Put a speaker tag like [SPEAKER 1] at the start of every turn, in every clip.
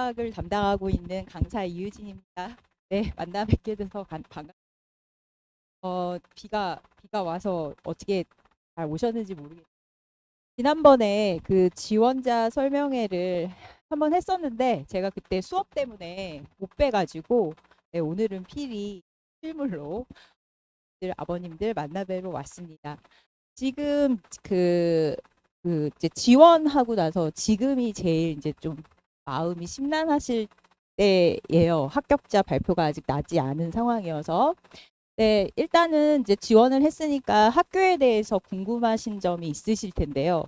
[SPEAKER 1] 통합과학을 담당하고 있는 강사 이유진입니다. 네, 만나 뵙게 돼서 반갑습니다. 비가 와서 어떻게 잘 오셨는지 모르겠어요. 지난번에 그 지원자 설명회를 한번 했었는데 제가 그때 수업 때문에 못 빼가지고 네, 오늘은 필히 실물로 아버님들 만나 뵈러 왔습니다. 지금 이제 지원하고 나서 지금이 제일 이제 좀 마음이 심란하실 때예요. 합격자 발표가 아직 나지 않은 상황이어서. 네, 일단은 이제 지원을 했으니까 학교에 대해서 궁금하신 점이 있으실 텐데요.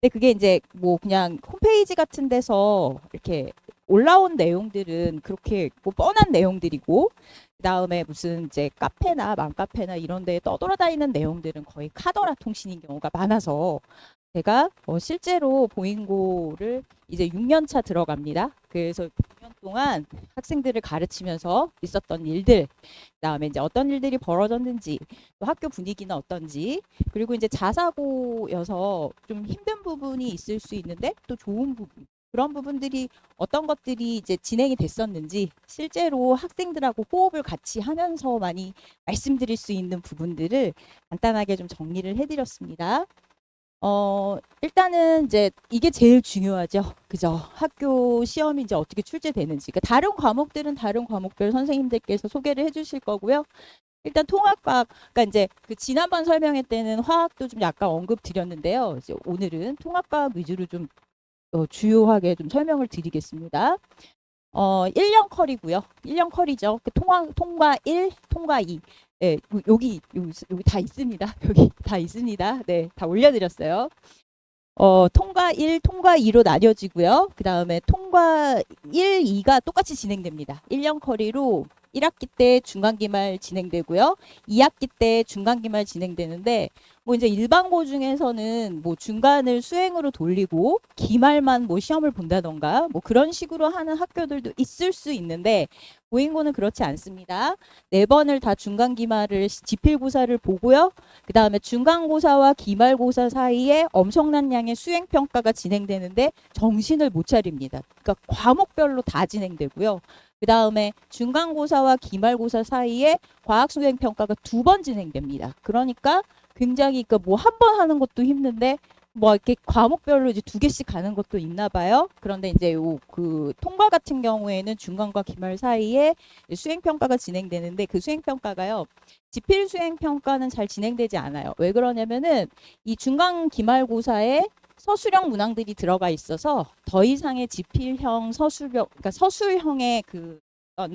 [SPEAKER 1] 근데 그게 이제 뭐 그냥 홈페이지 같은 데서 이렇게 올라온 내용들은 그렇게 뭐 뻔한 내용들이고, 그다음에 무슨 이제 카페나 맘카페나 이런 데에 떠돌아다니는 내용들은 거의 카더라 통신인 경우가 많아서 제가 실제로 보잉고를 이제 6년 차 들어갑니다. 그래서 6년 동안 학생들을 가르치면서 있었던 일들, 그다음에 이제 어떤 일들이 벌어졌는지, 또 학교 분위기는 어떤지, 그리고 이제 자사고여서 좀 힘든 부분이 있을 수 있는데 또 좋은 부분, 그런 부분들이 어떤 것들이 이제 진행이 됐었는지 실제로 학생들하고 호흡을 같이 하면서 많이 말씀드릴 수 있는 부분들을 간단하게 좀 정리를 해드렸습니다. 일단은 이제 이게 제일 중요하죠. 그죠? 학교 시험이 이제 어떻게 출제되는지. 그러니까 다른 과목들은 다른 과목별 선생님들께서 소개를 해주실 거고요. 일단 통합과학, 그러니까 이제 그 지난번 설명회 때는 화학도 좀 약간 언급 드렸는데요. 이제 오늘은 통합과학 위주로 좀 주요하게 좀 설명을 드리겠습니다. 1년 컬이고요. 1년 컬이죠. 그 통과 1, 통과 2. 네, 여기 다 있습니다. 여기 다 있습니다. 네, 다 올려드렸어요. 통과 1, 통과 2로 나뉘어지고요. 그 다음에 통과 1, 2가 똑같이 진행됩니다. 1년 커리로 1학기 때 중간기말 진행되고요. 2학기 때 중간기말 진행되는데, 뭐 이제 일반고 중에서는 뭐 중간을 수행으로 돌리고 기말만 뭐 시험을 본다던가 뭐 그런 식으로 하는 학교들도 있을 수 있는데, 보잉고는 그렇지 않습니다. 4번을 다 중간기말을 지필고사를 보고요. 그 다음에 중간고사와 기말고사 사이에 엄청난 양의 수행평가가 진행되는데 정신을 못 차립니다. 그러니까 과목별로 다 진행되고요. 그 다음에 중간고사와 기말고사 사이에 과학수행평가가 2번 진행됩니다. 그러니까 굉장히 그러니까 뭐 한 번 하는 것도 힘든데 뭐 이렇게 과목별로 이제 2개씩 가는 것도 있나 봐요. 그런데 이제 그 통과 같은 경우에는 중간과 기말 사이에 수행평가가 진행되는데 그 수행평가가요. 지필 수행평가는 잘 진행되지 않아요. 왜 그러냐면은 이 중간 기말고사에 서술형 문항들이 들어가 있어서 더 이상의 지필형 서술형, 그러니까 서술형의 그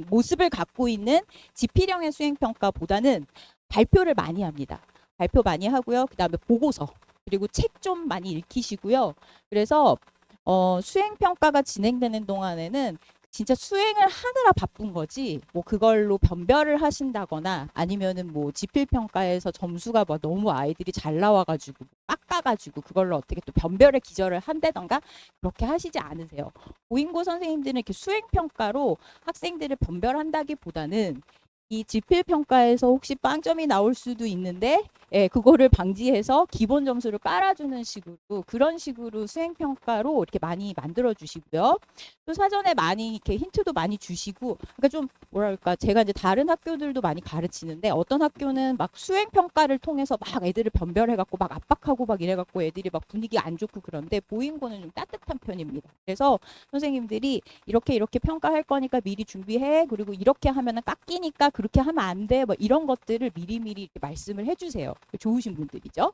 [SPEAKER 1] 모습을 갖고 있는 지필형의 수행평가보다는 발표를 많이 합니다. 발표 많이 하고요. 그 다음에 보고서, 그리고 책 좀 많이 읽히시고요. 그래서 수행평가가 진행되는 동안에는 진짜 수행을 하느라 바쁜 거지 뭐 그걸로 변별을 하신다거나 아니면은 뭐 지필평가에서 점수가 뭐 너무 아이들이 잘 나와가지고 깎아가지고 그걸로 어떻게 또 변별의 기절을 한다던가 그렇게 하시지 않으세요. 보잉고 선생님들은 이렇게 수행평가로 학생들을 변별한다기보다는 이 지필평가에서 혹시 빵점이 나올 수도 있는데 예, 그거를 방지해서 기본 점수를 깔아주는 식으로 그런 식으로 수행평가로 이렇게 많이 만들어 주시고요. 또 사전에 많이 이렇게 힌트도 많이 주시고 그러니까 좀 뭐랄까 제가 이제 다른 학교들도 많이 가르치는데 어떤 학교는 막 수행평가를 통해서 막 애들을 변별해갖고 막 압박하고 막 이래갖고 애들이 막 분위기 안 좋고 그런데 보잉고는 좀 따뜻한 편입니다. 그래서 선생님들이 이렇게 평가할 거니까 미리 준비해. 그리고 이렇게 하면은 깎이니까 그렇게 하면 안 돼. 뭐 이런 것들을 미리미리 이렇게 말씀을 해주세요. 좋으신 분들이죠.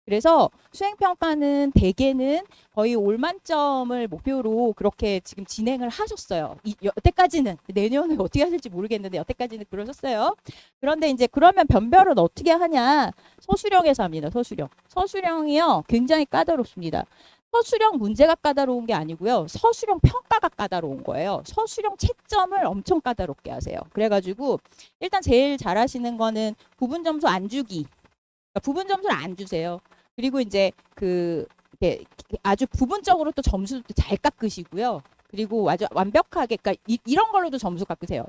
[SPEAKER 1] 그래서 수행평가는 대개는 거의 올만점을 목표로 그렇게 지금 진행을 하셨어요. 여태까지는 내년에 어떻게 하실지 모르겠는데 여태까지는 그러셨어요. 그런데 이제 그러면 변별은 어떻게 하냐? 서술형에서 합니다. 서술형. 서술형이요. 굉장히 까다롭습니다. 서술형 문제가 까다로운 게 아니고요. 서술형 평가가 까다로운 거예요. 서술형 채점을 엄청 까다롭게 하세요. 그래가지고 일단 제일 잘하시는 거는 부분 점수 안 주기. 그러니까 부분 점수를 안 주세요. 그리고 이제 그 이렇게 아주 부분적으로 또 점수도 잘 깎으시고요. 그리고 아주 완벽하게 그러니까 이런 걸로도 점수 깎으세요.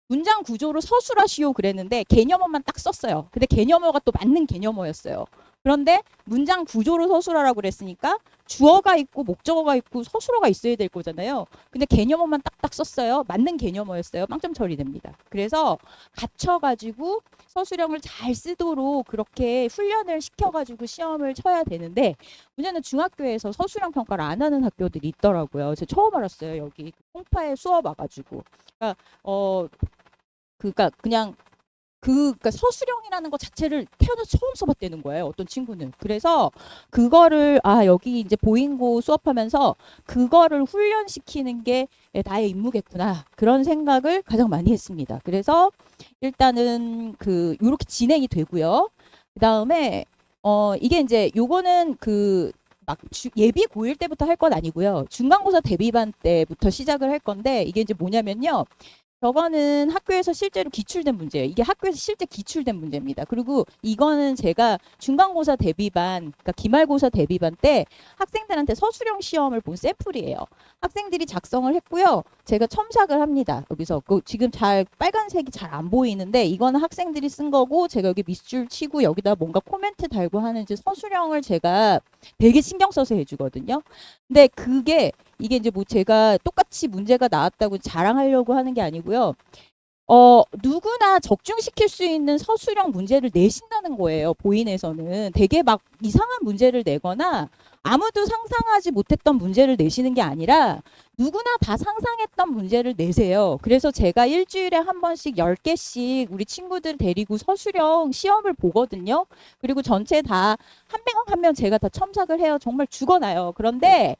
[SPEAKER 1] 문장 구조로 서술하시오 그랬는데 개념어만 딱 썼어요. 근데 개념어가 또 맞는 개념어였어요. 그런데 문장 구조로 서술하라고 그랬으니까 주어가 있고 목적어가 있고 서술어가 있어야 될 거잖아요. 근데 개념어만 딱딱 썼어요. 맞는 개념어였어요. 빵점 처리됩니다. 그래서 갇혀가지고 서술형을 잘 쓰도록 그렇게 훈련을 시켜가지고 시험을 쳐야 되는데 문제는 중학교에서 서술형 평가를 안 하는 학교들이 있더라고요. 제가 처음 알았어요. 여기 콩파에 수업 와가지고. 그러니까 그냥 그러니까 서술형이라는 것 자체를 태어나서 처음 써봤다는 거예요. 어떤 친구는. 그래서 그거를 여기 이제 보잉고 수업하면서 그거를 훈련시키는 게 나의 임무겠구나. 그런 생각을 가장 많이 했습니다. 그래서 일단은 요렇게 진행이 되고요. 그다음에 이게 이제 요거는 막 예비 고1 때부터 할 건 아니고요. 중간고사 대비반 때부터 시작을 할 건데 이게 이제 뭐냐면요. 저거는 학교에서 실제로 기출된 문제예요. 이게 학교에서 실제 기출된 문제입니다. 그리고 이거는 제가 중간고사 대비반, 그러니까 기말고사 대비반 때 학생들한테 서술형 시험을 본 샘플이에요. 학생들이 작성을 했고요. 제가 첨삭을 합니다. 여기서 지금 잘 빨간색이 잘 안 보이는데 이거는 학생들이 쓴 거고 제가 여기 밑줄 치고 여기다 뭔가 코멘트 달고 하는 이제 서술형을 제가 되게 신경 써서 해주거든요. 근데 이게 이제 뭐 제가 똑같이 문제가 나왔다고 자랑하려고 하는 게 아니고요. 누구나 적중시킬 수 있는 서술형 문제를 내신다는 거예요. 보인에서는 되게 막 이상한 문제를 내거나 아무도 상상하지 못했던 문제를 내시는 게 아니라 누구나 다 상상했던 문제를 내세요. 그래서 제가 일주일에 한 번씩 10개씩 우리 친구들 데리고 서술형 시험을 보거든요. 그리고 전체 다 한 명 한 명 제가 다 첨삭을 해요. 정말 죽어나요. 그런데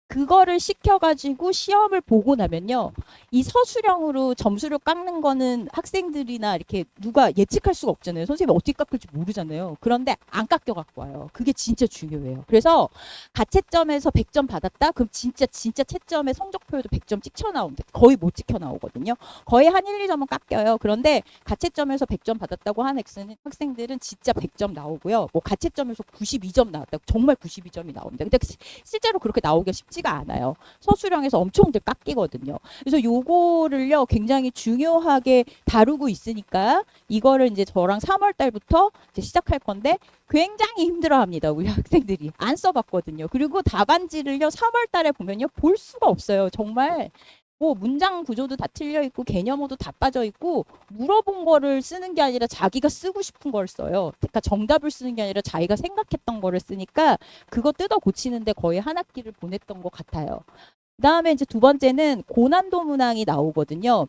[SPEAKER 1] 그거를 시켜가지고 시험을 보고 나면요. 이 서술형으로 점수를 깎는 거는 학생들이나 이렇게 누가 예측할 수가 없잖아요. 선생님이 어떻게 깎을지 모르잖아요. 그런데 안 깎여 갖고 와요. 그게 진짜 중요해요. 그래서 가채점에서 100점 받았다? 그럼 진짜 채점의 성적표에도 100점 찍혀 나오는데 거의 못 찍혀 나오거든요. 거의 한 1, 2점은 깎여요. 그런데 가채점에서 100점 받았다고 한 학생들은 진짜 100점 나오고요. 뭐 가채점에서 92점 나왔다. 정말 92점이 나옵니다. 근데 실제로 그렇게 나오기가 쉽지가 않아요. 서술형에서 엄청들 깎이거든요. 그래서 요거를요 굉장히 중요하게 다루고 있으니까 이거를 이제 저랑 3월 달부터 이제 시작할 건데 굉장히 힘들어합니다. 우리 학생들이 안 써봤거든요. 그리고 답안지를요 3월 달에 보면요 볼 수가 없어요. 정말 뭐 문장 구조도 다 틀려 있고 개념어도 다 빠져 있고 물어본 거를 쓰는 게 아니라 자기가 쓰고 싶은 걸 써요. 그러니까 정답을 쓰는 게 아니라 자기가 생각했던 거를 쓰니까 그거 뜯어 고치는데 거의 한 학기를 보냈던 것 같아요. 그다음에 이제 두 번째는 고난도 문항이 나오거든요.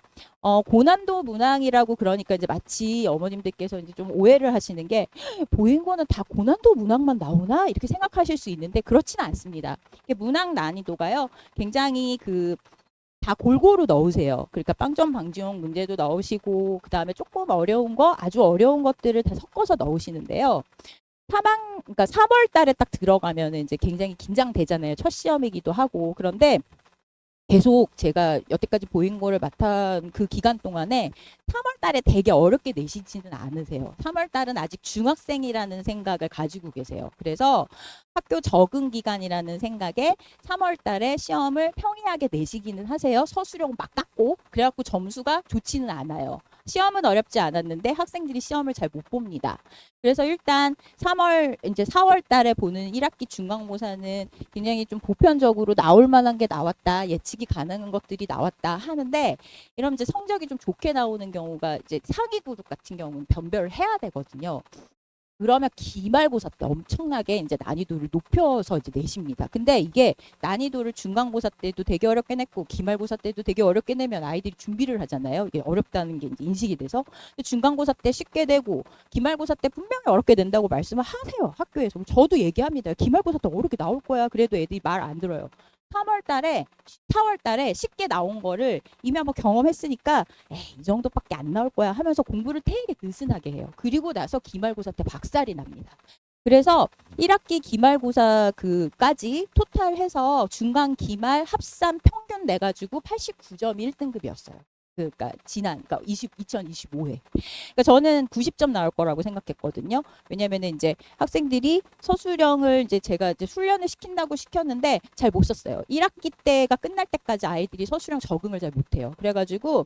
[SPEAKER 1] 고난도 문항이라고 그러니까 이제 마치 어머님들께서 이제 좀 오해를 하시는 게 보잉고는 다 고난도 문항만 나오나 이렇게 생각하실 수 있는데 그렇지는 않습니다. 문항 난이도가요 굉장히 다 골고루 넣으세요. 그러니까 빵점 방지용 문제도 넣으시고 그다음에 조금 어려운 거 아주 어려운 것들을 다 섞어서 넣으시는데요. 그러니까 3월 달에 딱 들어가면 이제 굉장히 긴장되잖아요. 첫 시험이기도 하고. 그런데 계속 제가 여태까지 보잉고를 맡은 그 기간 동안에 3월 달에 되게 어렵게 내시지는 않으세요. 3월 달은 아직 중학생이라는 생각을 가지고 계세요. 그래서 학교 적응 기간이라는 생각에 3월 달에 시험을 평이하게 내시기는 하세요. 서술형 막 깎고 그래갖고 점수가 좋지는 않아요. 시험은 어렵지 않았는데 학생들이 시험을 잘 못 봅니다. 그래서 일단 이제 4월 달에 보는 1학기 중간고사는 굉장히 좀 보편적으로 나올 만한 게 나왔다. 예측이 가능한 것들이 나왔다 하는데 이러면 이제 성적이 좀 좋게 나오는 경우가 이제 상위 그룹 같은 경우는 변별을 해야 되거든요. 그러면 기말고사 때 엄청나게 이제 난이도를 높여서 이제 내십니다. 근데 이게 난이도를 중간고사 때도 되게 어렵게 냈고 기말고사 때도 되게 어렵게 내면 아이들이 준비를 하잖아요. 이게 어렵다는 게 이제 인식이 돼서 중간고사 때 쉽게 되고 기말고사 때 분명히 어렵게 된다고 말씀을 하세요. 학교에서. 저도 얘기합니다. 기말고사 때 어렵게 나올 거야. 그래도 애들이 말 안 들어요. 4월 달에 쉽게 나온 거를 이미 한번 경험했으니까 이 정도밖에 안 나올 거야 하면서 공부를 되게 느슨하게 해요. 그리고 나서 기말고사 때 박살이 납니다. 그래서 1학기 기말고사 까지 토탈해서 중간 기말 합산 평균 내가지고 89점이 1등급이었어요. 그러니까 2025회. 그러니까 저는 90점 나올 거라고 생각했거든요. 왜냐면은 이제 학생들이 서술형을 이제 제가 이제 훈련을 시킨다고 시켰는데 잘 못 썼어요. 1학기 때가 끝날 때까지 아이들이 서술형 적응을 잘 못해요. 그래가지고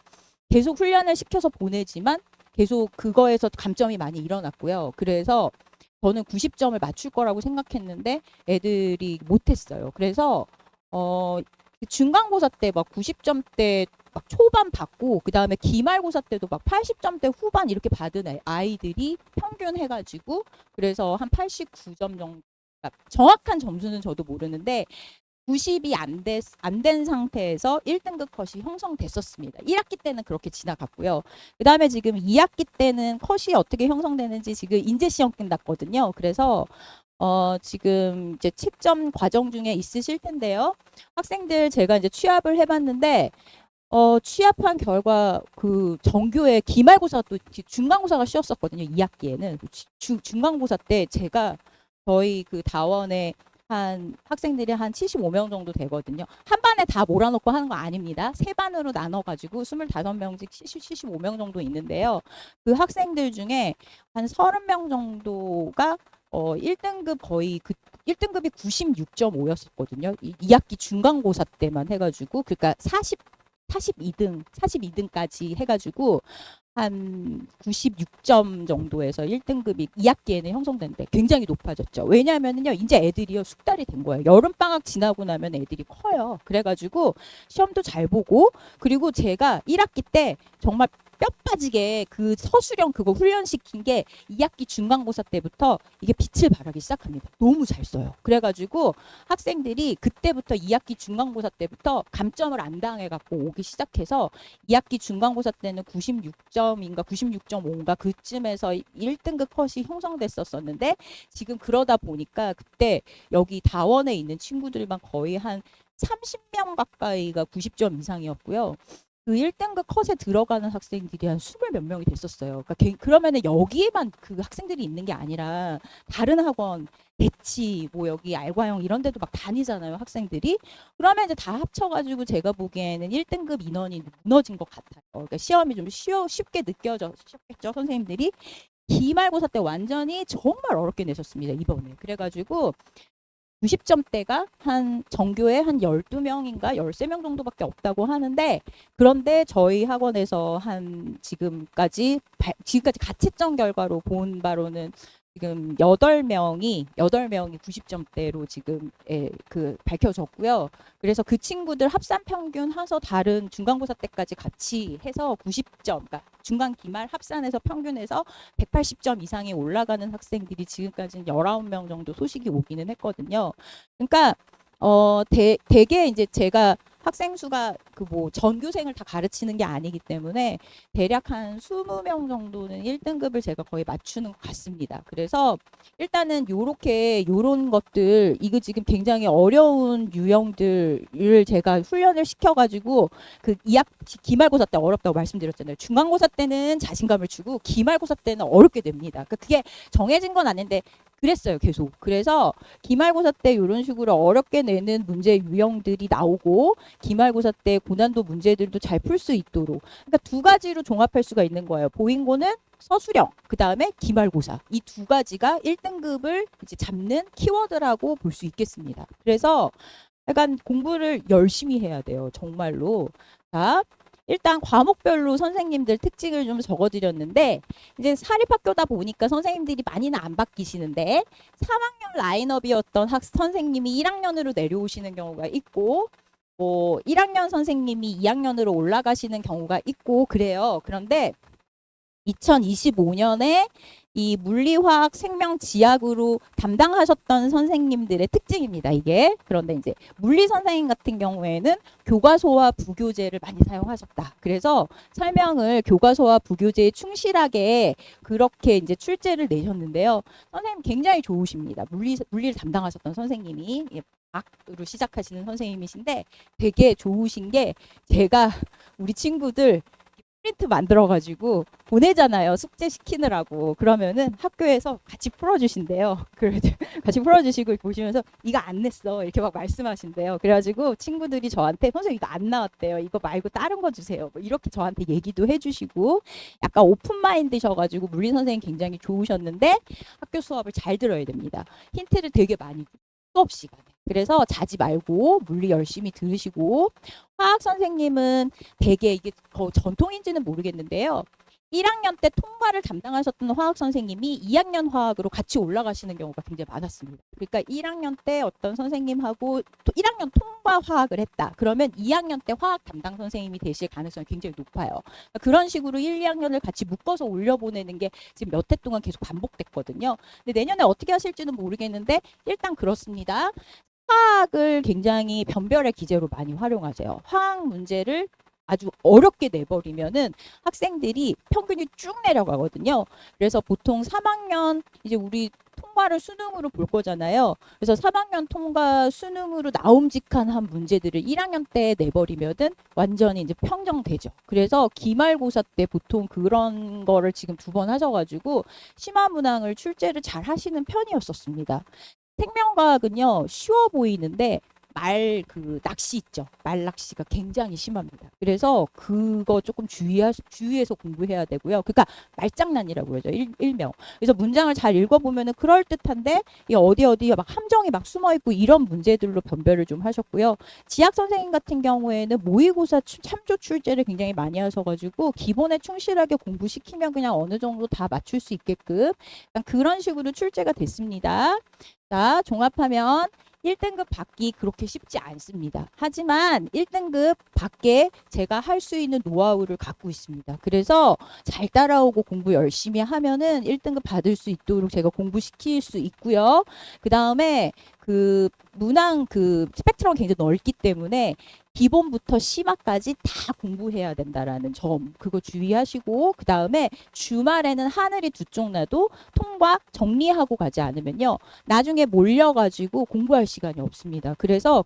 [SPEAKER 1] 계속 훈련을 시켜서 보내지만 계속 그거에서 감점이 많이 일어났고요. 그래서 저는 90점을 맞출 거라고 생각했는데 애들이 못했어요. 그래서 중간고사 때 막 90점대 막 초반 받고 그 다음에 기말고사 때도 막 80점대 후반 이렇게 받은 아이들이 평균 해가지고 그래서 한 89점 정도. 그러니까 정확한 점수는 저도 모르는데 90이 안 된 상태에서 1등급 컷이 형성됐었습니다. 1학기 때는 그렇게 지나갔고요. 그 다음에 지금 2학기 때는 컷이 어떻게 형성되는지 지금 인재 시험 끝났거든요. 그래서 지금 이제 채점 과정 중에 있으실 텐데요. 학생들 제가 이제 취합을 해봤는데 취합한 결과 그 전교의 기말고사 또 중간고사가 쉬웠었거든요. 2학기에는 중간고사 때 제가 저희 그 다원에 한 학생들이 한 75명 정도 되거든요. 한 반에 다 몰아넣고 하는 거 아닙니다. 세 반으로 나눠가지고 25명씩 75명 정도 있는데요. 그 학생들 중에 한 30명 정도가 1등급 거의 그 1등급이 96.5였었거든요. 2학기 중간고사 때만 해가지고 그러니까 42등까지 해가지고 한 96점 정도에서 1등급이 2학기에는 형성된대. 굉장히 높아졌죠. 왜냐하면요, 이제 애들이요 숙달이 된 거예요. 여름 방학 지나고 나면 애들이 커요. 그래가지고 시험도 잘 보고 그리고 제가 1학기 때 정말 뼈 빠지게 그 서술형 그거 훈련시킨 게 2학기 중간고사 때부터 이게 빛을 발하기 시작합니다. 너무 잘 써요. 그래가지고 학생들이 그때부터 2학기 중간고사 때부터 감점을 안 당해갖고 오기 시작해서 2학기 중간고사 때는 96점인가 96.5인가 그쯤에서 1등급 컷이 형성됐었는데 지금 그러다 보니까 그때 여기 다원에 있는 친구들만 거의 한 30명 가까이가 90점 이상이었고요. 그 1등급 컷에 들어가는 학생들이 한 20 몇 명이 됐었어요. 그러니까 그러면은 여기에만 그 학생들이 있는 게 아니라 다른 학원 대치 뭐 여기 알과형 이런 데도 막 다니잖아요, 학생들이. 그러면 이제 다 합쳐가지고 제가 보기에는 1등급 인원이 무너진 것 같아요. 그러니까 시험이 좀 쉽게 느껴졌겠죠, 선생님들이. 기말고사 때 완전히 정말 어렵게 내셨습니다, 이번에. 그래가지고 90점대가 한 전교에 한 12명인가 13명 정도밖에 없다고 하는데 그런데 저희 학원에서 한 지금까지 가채점 결과로 본 바로는 지금 8명이 90점대로 지금 그 밝혀졌고요. 그래서 그 친구들 합산 평균 해서 다른 중간고사 때까지 같이 해서 90점, 그러니까 중간 기말 합산해서 평균해서 180점 이상이 올라가는 학생들이 지금까지는 19명 정도 소식이 오기는 했거든요. 그러니까 대개 이제 제가 학생 수가 그 뭐 전교생을 다 가르치는 게 아니기 때문에 대략 한 20명 정도는 1등급을 제가 거의 맞추는 것 같습니다. 그래서 일단은 요런 것들 이거 지금 굉장히 어려운 유형들을 제가 훈련을 시켜가지고 그 2학기 기말고사 때 어렵다고 말씀드렸잖아요. 중간고사 때는 자신감을 주고 기말고사 때는 어렵게 됩니다. 그러니까 그게 정해진 건 아닌데 그랬어요, 계속. 그래서 기말고사 때 이런 식으로 어렵게 내는 문제 유형들이 나오고 기말고사 때 고난도 문제들도 잘 풀 수 있도록. 그러니까 두 가지로 종합할 수가 있는 거예요. 보인고는 서술형, 그 다음에 기말고사. 이 두 가지가 1등급을 이제 잡는 키워드라고 볼 수 있겠습니다. 그래서 약간 공부를 열심히 해야 돼요, 정말로. 자, 일단 과목별로 선생님들 특징을 좀 적어드렸는데 이제 사립학교다 보니까 선생님들이 많이는 안 바뀌시는데 3학년 라인업이었던 선생님이 1학년으로 내려오시는 경우가 있고 1학년 선생님이 2학년으로 올라가시는 경우가 있고 그래요. 그런데 2025년에 이 물리화학 생명지학으로 담당하셨던 선생님들의 특징입니다. 이게. 그런데 이제 물리 선생님 같은 경우에는 교과서와 부교재를 많이 사용하셨다. 그래서 설명을 교과서와 부교재에 충실하게 그렇게 이제 출제를 내셨는데요. 선생님 굉장히 좋으십니다. 물리를 담당하셨던 선생님이 과학으로 시작하시는 선생님이신데 되게 좋으신 게 제가 우리 친구들 프린트 만들어가지고 보내잖아요. 숙제 시키느라고. 그러면은 학교에서 같이 풀어주신대요. 같이 풀어주시고 보시면서 이거 안 냈어. 이렇게 막 말씀하신대요. 그래가지고 친구들이 저한테 선생님 이거 안 나왔대요. 이거 말고 다른 거 주세요. 뭐 이렇게 저한테 얘기도 해주시고 약간 오픈마인드셔가지고 물리 선생님 굉장히 좋으셨는데 학교 수업을 잘 들어야 됩니다. 힌트를 되게 많이 수업 시간에. 그래서 자지 말고 물리 열심히 들으시고 화학 선생님은 되게 이게 전통인지는 모르겠는데요. 1학년 때 통과를 담당하셨던 화학 선생님이 2학년 화학으로 같이 올라가시는 경우가 굉장히 많았습니다. 그러니까 1학년 때 어떤 선생님하고 1학년 통과 화학을 했다. 그러면 2학년 때 화학 담당 선생님이 되실 가능성이 굉장히 높아요. 그러니까 그런 식으로 1, 2학년을 같이 묶어서 올려보내는 게 지금 몇 해 동안 계속 반복됐거든요. 근데 내년에 어떻게 하실지는 모르겠는데 일단 그렇습니다. 화학을 굉장히 변별의 기제로 많이 활용하세요. 화학 문제를 아주 어렵게 내버리면은 학생들이 평균이 쭉 내려가거든요. 그래서 보통 3학년 이제 우리 통과를 수능으로 볼 거잖아요. 그래서 3학년 통과 수능으로 나옴직한 한 문제들을 1학년 때 내버리면은 완전히 이제 평정되죠. 그래서 기말고사 때 보통 그런 거를 지금 2번 하셔가지고 심화문항을 출제를 잘 하시는 편이었었습니다. 생명과학은요 쉬워 보이는데 말 그 낚시 있죠. 말 낚시가 굉장히 심합니다. 그래서 그거 조금 주의해서 공부해야 되고요. 그러니까 말장난이라고 그러죠. 일명. 그래서 문장을 잘 읽어보면은 그럴 듯한데 이 어디 막 함정이 막 숨어 있고 이런 문제들로 변별을 좀 하셨고요. 지학 선생님 같은 경우에는 모의고사 참조 출제를 굉장히 많이 하셔가지고 기본에 충실하게 공부시키면 그냥 어느 정도 다 맞출 수 있게끔 그런 식으로 출제가 됐습니다. 자, 종합하면 1등급 받기 그렇게 쉽지 않습니다. 하지만 1등급 받게 제가 할 수 있는 노하우를 갖고 있습니다. 그래서 잘 따라오고 공부 열심히 하면은 1등급 받을 수 있도록 제가 공부시킬 수 있고요. 그 다음에 그 문항 그 스펙트럼이 굉장히 넓기 때문에 기본부터 심화까지 다 공부해야 된다라는 점 그거 주의하시고 그 다음에 주말에는 하늘이 두 쪽 나도 통과 정리하고 가지 않으면요 나중에 몰려가지고 공부할 시간이 없습니다. 그래서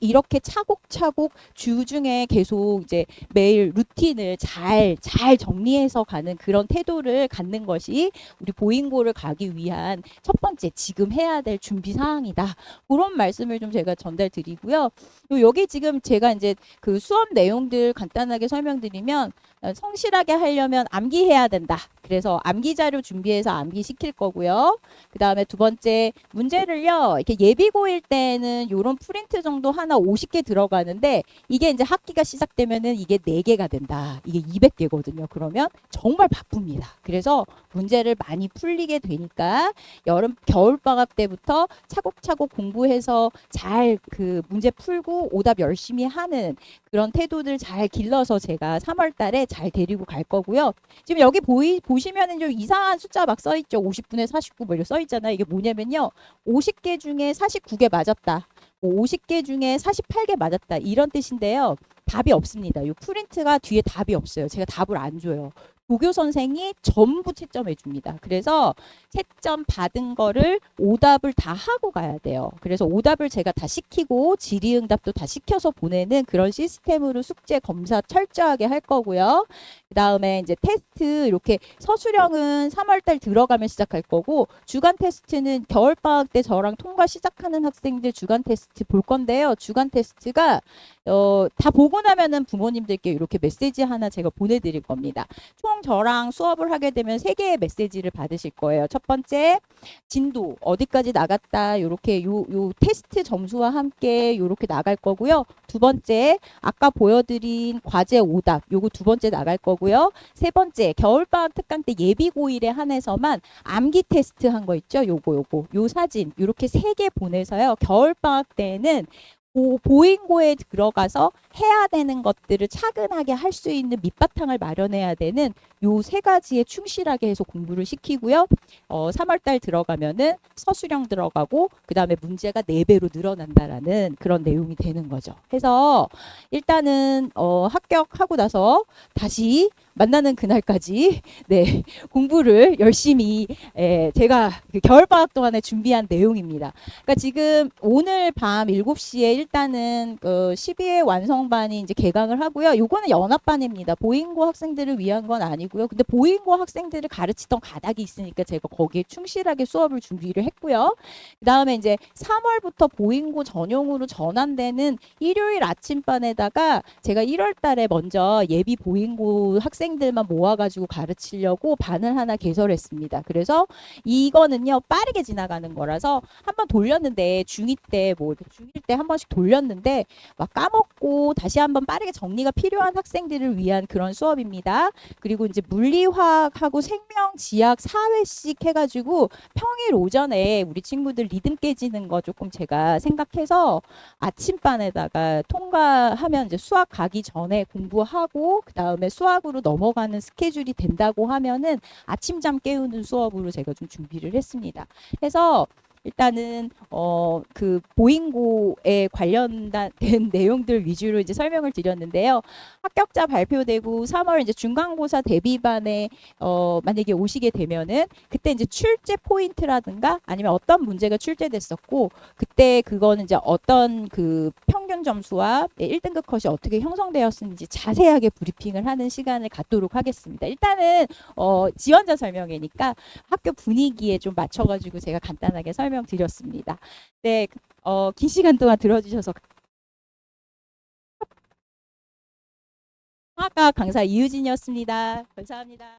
[SPEAKER 1] 이렇게 차곡차곡 주중에 계속 이제 매일 루틴을 잘 정리해서 가는 그런 태도를 갖는 것이 우리 보잉고를 가기 위한 첫 번째 지금 해야 될 준비 사항이다. 그런 말씀을 좀 제가 전달드리고요. 여기 지금 제가 이제 그 수업 내용들 간단하게 설명드리면 성실하게 하려면 암기해야 된다. 그래서 암기 자료 준비해서 암기 시킬 거고요. 그 다음에 두 번째 문제를요. 이렇게 예비고일 때는 이런 프린트 정도 하나 50개 들어가는데 이게 이제 학기가 시작되면은 이게 4개가 된다. 이게 200개거든요. 그러면 정말 바쁩니다. 그래서 문제를 많이 풀리게 되니까 겨울방학 때부터 차곡차곡 공부해서 잘 그 문제 풀고 오답 열심히 하는 그런 태도들 잘 길러서 제가 3월 달에 잘 데리고 갈 거고요. 지금 여기 보시면은 좀 이상한 숫자 막 써 있죠. 50분의 49 뭐 이렇게 써 있잖아요. 이게 뭐냐면요. 50개 중에 49개 맞았다. 50개 중에 48개 맞았다. 이런 뜻인데요. 답이 없습니다. 이 프린트가 뒤에 답이 없어요. 제가 답을 안 줘요. 조교 선생이 전부 채점해 줍니다. 그래서 채점 받은 거를 오답을 다 하고 가야 돼요. 그래서 오답을 제가 다 시키고 질의응답도 다 시켜서 보내는 그런 시스템으로 숙제 검사 철저하게 할 거고요. 그 다음에 이제 테스트 이렇게 서술형은 3월달 들어가면 시작할 거고 주간 테스트는 겨울방학 때 저랑 통과 시작하는 학생들 주간 테스트 볼 건데요. 주간 테스트가 다 보고 나면은 부모님들께 이렇게 메시지 하나 제가 보내드릴 겁니다. 총 저랑 수업을 하게 되면 3개의 메시지를 받으실 거예요. 첫 번째, 진도 어디까지 나갔다. 요렇게 요 테스트 점수와 함께 요렇게 나갈 거고요. 두 번째, 아까 보여드린 과제 오답. 요거 두 번째 나갈 거고요. 세 번째, 겨울방학 특강 때 예비고일에 한해서만 암기 테스트 한 거 있죠. 요 사진. 요렇게 3개 보내서요. 겨울방학 때에는 보잉고에 들어가서 해야 되는 것들을 차근하게 할 수 있는 밑바탕을 마련해야 되는 요 3가지에 충실하게 해서 공부를 시키고요. 3월달 들어가면은 서술형 들어가고 그 다음에 문제가 4배로 늘어난다라는 그런 내용이 되는 거죠. 해서 일단은 합격하고 나서 다시 만나는 그날까지 네 공부를 열심히 제가 그 겨울방학 동안에 준비한 내용입니다. 그러니까 지금 오늘 밤 7시에 일단은 12회 완성반이 이제 개강을 하고요. 요거는 연합반입니다. 보잉고 학생들을 위한 건 아니고요. 근데 보잉고 학생들을 가르치던 가닥이 있으니까 제가 거기에 충실하게 수업을 준비를 했고요. 그 다음에 이제 3월부터 보잉고 전용으로 전환되는 일요일 아침반에다가 제가 1월 달에 먼저 예비 보잉고 학생들만 모아가지고 가르치려고 반을 하나 개설했습니다. 그래서 이거는요 빠르게 지나가는 거라서 한번 돌렸는데 중2 때 중1 때 한 번씩 돌렸는데 막 까먹고 다시 한번 빠르게 정리가 필요한 학생들을 위한 그런 수업입니다. 그리고 이제 물리화학하고 생명, 지학 4회씩 해가지고 평일 오전에 우리 친구들 리듬 깨지는 거 조금 제가 생각해서 아침반에다가 통과하면 이제 수학 가기 전에 공부하고 그 다음에 수학으로 넘어가는 스케줄이 된다고 하면은 아침잠 깨우는 수업으로 제가 좀 준비를 했습니다. 해서 일단은 그 보잉고에 관련된 내용들 위주로 이제 설명을 드렸는데요. 합격자 발표되고 3월 이제 중간고사 대비반에 만약에 오시게 되면은 그때 이제 출제 포인트라든가 아니면 어떤 문제가 출제됐었고 그때 그거는 이제 어떤 그 평균 점수와 1등급 컷이 어떻게 형성되었는지 자세하게 브리핑을 하는 시간을 갖도록 하겠습니다. 일단은 지원자 설명회니까 학교 분위기에 좀 맞춰가지고 제가 간단하게 설명드렸습니다. 네, 긴 시간 동안 들어주셔서 화학 강사 이유진이었습니다. 감사합니다.